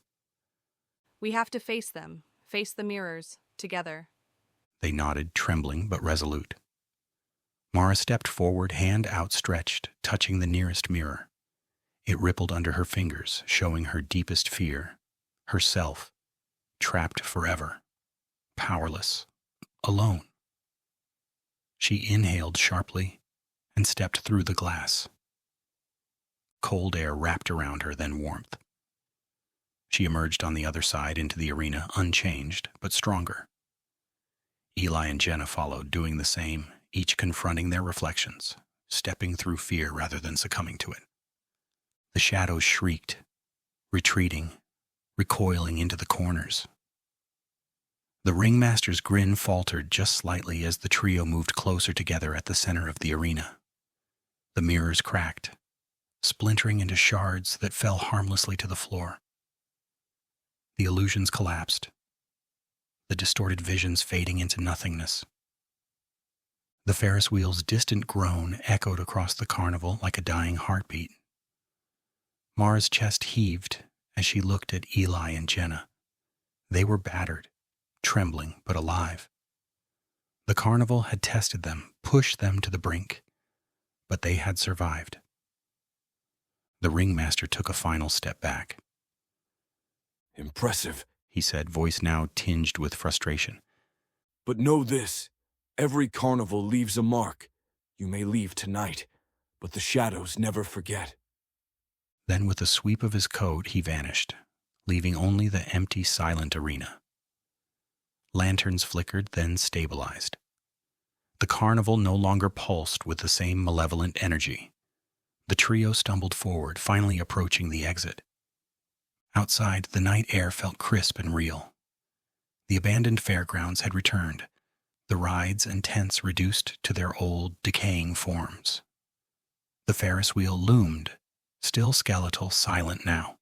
We have to face them, face the mirrors, together. They nodded, trembling but resolute. Mara stepped forward, hand outstretched, touching the nearest mirror. It rippled under her fingers, showing her deepest fear, herself, trapped forever, powerless, alone. She inhaled sharply and stepped through the glass. Cold air wrapped around her, then warmth. She emerged on the other side into the arena, unchanged but stronger. Eli and Jenna followed, doing the same, each confronting their reflections, stepping through fear rather than succumbing to it. The shadows shrieked, retreating, recoiling into the corners. The ringmaster's grin faltered just slightly as the trio moved closer together at the center of the arena. The mirrors cracked, splintering into shards that fell harmlessly to the floor. The illusions collapsed, the distorted visions fading into nothingness. The Ferris wheel's distant groan echoed across the carnival like a dying heartbeat. Mara's chest heaved as she looked at Eli and Jenna. They were battered, trembling but alive. The carnival had tested them, pushed them to the brink, but they had survived. The ringmaster took a final step back. Impressive, He said, voice now tinged with frustration. but know this. Every carnival leaves a mark. You may leave tonight, but the shadows never forget. Then with a sweep of his coat, he vanished, leaving only the empty, silent arena. Lanterns flickered, then stabilized. The carnival no longer pulsed with the same malevolent energy. The trio stumbled forward, finally approaching the exit. Outside, the night air felt crisp and real. The abandoned fairgrounds had returned, the rides and tents reduced to their old, decaying forms. The Ferris wheel loomed, still skeletal, silent now.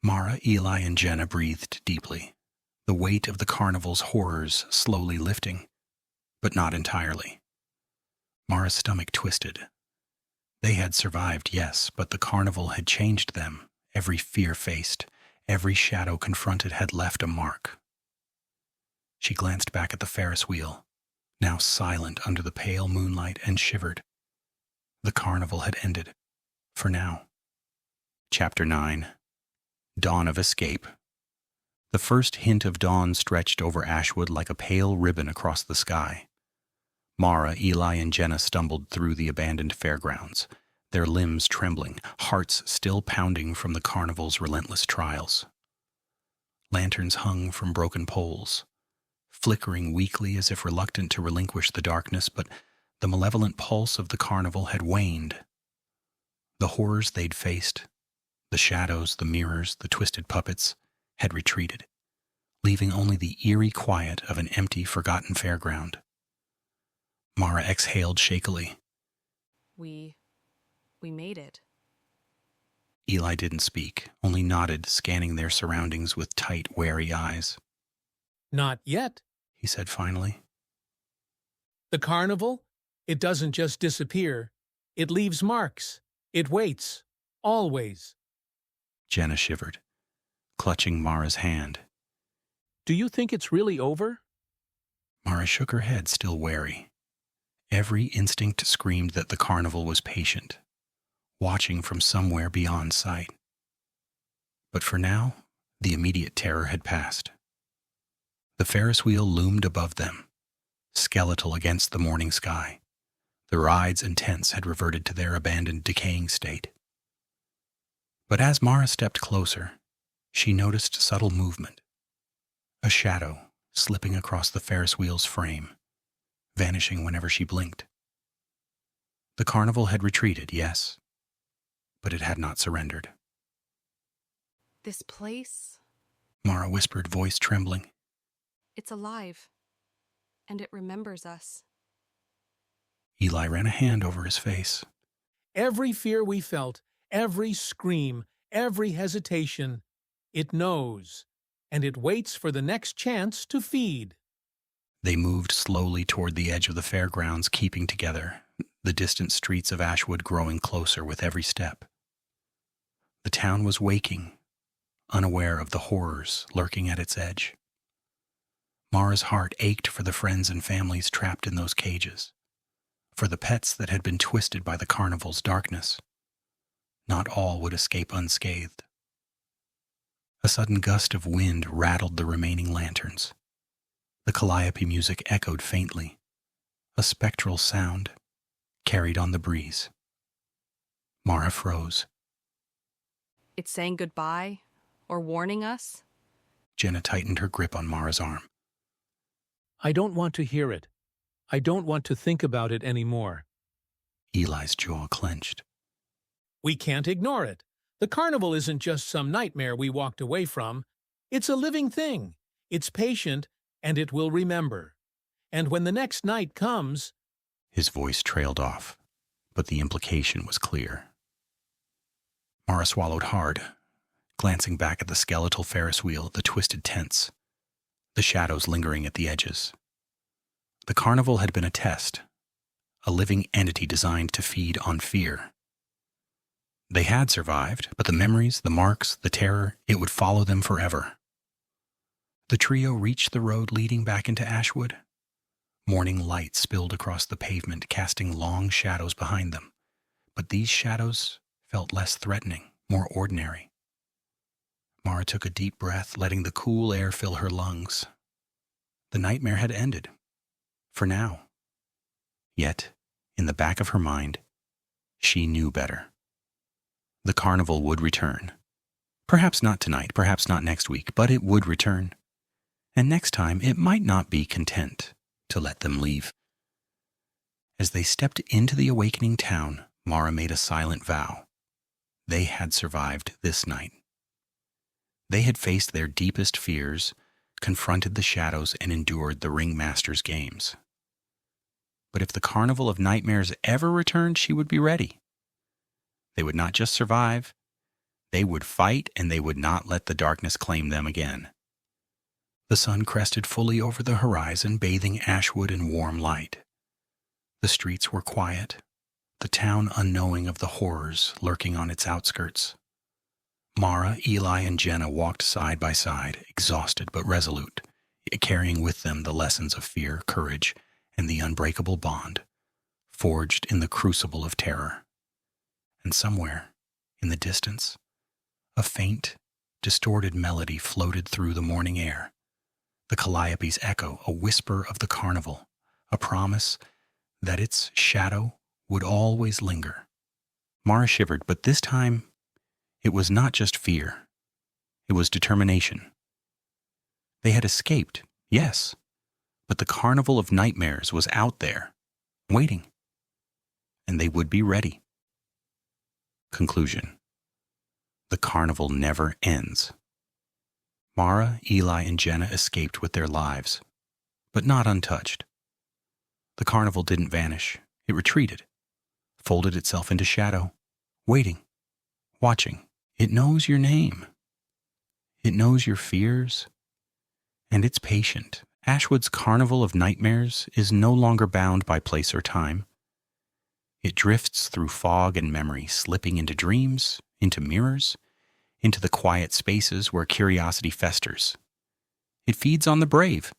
Mara, Eli, and Jenna breathed deeply, the weight of the carnival's horrors slowly lifting, but not entirely. Mara's stomach twisted. They had survived, yes, but the carnival had changed them. Every fear faced, every shadow confronted had left a mark. She glanced back at the Ferris wheel, now silent under the pale moonlight, and shivered. The carnival had ended, for now. Chapter 9. Dawn of Escape. The first hint of dawn stretched over Ashwood like a pale ribbon across the sky. Mara, Eli, and Jenna stumbled through the abandoned fairgrounds, their limbs trembling, hearts still pounding from the carnival's relentless trials. Lanterns hung from broken poles, flickering weakly as if reluctant to relinquish the darkness, but the malevolent pulse of the carnival had waned. The horrors they'd faced, the shadows, the mirrors, the twisted puppets, had retreated, leaving only the eerie quiet of an empty, forgotten fairground. Mara exhaled shakily. We made it. Eli didn't speak, only nodded, scanning their surroundings with tight, wary eyes. Not yet. He said finally. The carnival, it doesn't just disappear. It leaves marks. It waits. Always. Jenna shivered, clutching Mara's hand. Do you think it's really over? Mara shook her head, still wary. Every instinct screamed that the carnival was patient, watching from somewhere beyond sight. But for now, the immediate terror had passed. The Ferris wheel loomed above them, skeletal against the morning sky. The rides and tents had reverted to their abandoned, decaying state. But as Mara stepped closer, she noticed subtle movement. A shadow slipping across the Ferris wheel's frame, vanishing whenever she blinked. The carnival had retreated, yes, but it had not surrendered. This place, Mara whispered, voice trembling. it's alive. And it remembers us. Eli ran a hand over his face. Every fear we felt, every scream, every hesitation, it knows, and it waits for the next chance to feed. They moved slowly toward the edge of the fairgrounds, keeping together, the distant streets of Ashwood growing closer with every step. The town was waking, unaware of the horrors lurking at its edge. Mara's heart ached for the friends and families trapped in those cages, for the pets that had been twisted by the carnival's darkness. Not all would escape unscathed. A sudden gust of wind rattled the remaining lanterns. The calliope music echoed faintly, a spectral sound carried on the breeze. Mara froze. It's saying goodbye or warning us. Jenna tightened her grip on Mara's arm. I don't want to hear it. I don't want to think about it anymore. Eli's jaw clenched. We can't ignore it. The carnival isn't just some nightmare we walked away from. It's a living thing. It's patient, and it will remember. And when the next night comes... His voice trailed off, but the implication was clear. Mara swallowed hard, glancing back at the skeletal Ferris wheel, the twisted tents, the shadows lingering at the edges. The carnival had been a test, a living entity designed to feed on fear. They had survived, but the memories, the marks, the terror, it would follow them forever. The trio reached the road leading back into Ashwood. Morning light spilled across the pavement, casting long shadows behind them. But these shadows felt less threatening, more ordinary. Mara took a deep breath, letting the cool air fill her lungs. The nightmare had ended. For now. Yet, in the back of her mind, she knew better. The carnival would return. Perhaps not tonight, perhaps not next week, but it would return. And next time, it might not be content to let them leave. As they stepped into the awakening town, Mara made a silent vow. They had survived this night. They had faced their deepest fears, confronted the shadows, and endured the ringmaster's games. But if the Carnival of Nightmares ever returned, she would be ready. They would not just survive, they would fight, and they would not let the darkness claim them again. The sun crested fully over the horizon, bathing Ashwood in warm light. The streets were quiet, the town unknowing of the horrors lurking on its outskirts. Mara, Eli, and Jenna walked side by side, exhausted but resolute, carrying with them the lessons of fear, courage, and the unbreakable bond, forged in the crucible of terror. And somewhere, in the distance, a faint, distorted melody floated through the morning air. The calliope's echo, a whisper of the carnival, a promise that its shadow would always linger. Mara shivered, but this time it was not just fear. It was determination. They had escaped, yes, but the Carnival of Nightmares was out there, waiting, and they would be ready. Conclusion. The carnival never ends. Mara, Eli, and Jenna escaped with their lives, but not untouched. The carnival didn't vanish. It retreated, folded itself into shadow, waiting, watching. It knows your name. It knows your fears, and it's patient. Ashwood's Carnival of Nightmares is no longer bound by place or time. It drifts through fog and memory, slipping into dreams, into mirrors, into the quiet spaces where curiosity festers. It feeds on the brave,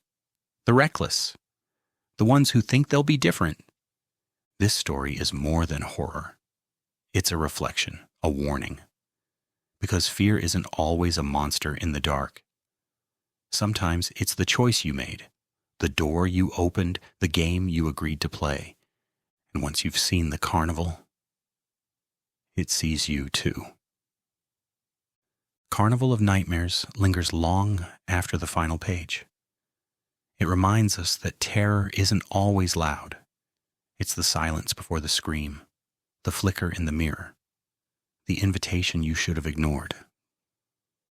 the reckless, the ones who think they'll be different. This story is more than horror. It's a reflection, a warning. Because fear isn't always a monster in the dark. Sometimes it's the choice you made, the door you opened, the game you agreed to play. And once you've seen the carnival, it sees you too. Carnival of Nightmares lingers long after the final page. It reminds us that terror isn't always loud. It's the silence before the scream, the flicker in the mirror, the invitation you should have ignored.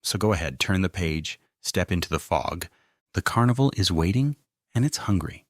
So go ahead, turn the page, step into the fog. The carnival is waiting, and it's hungry.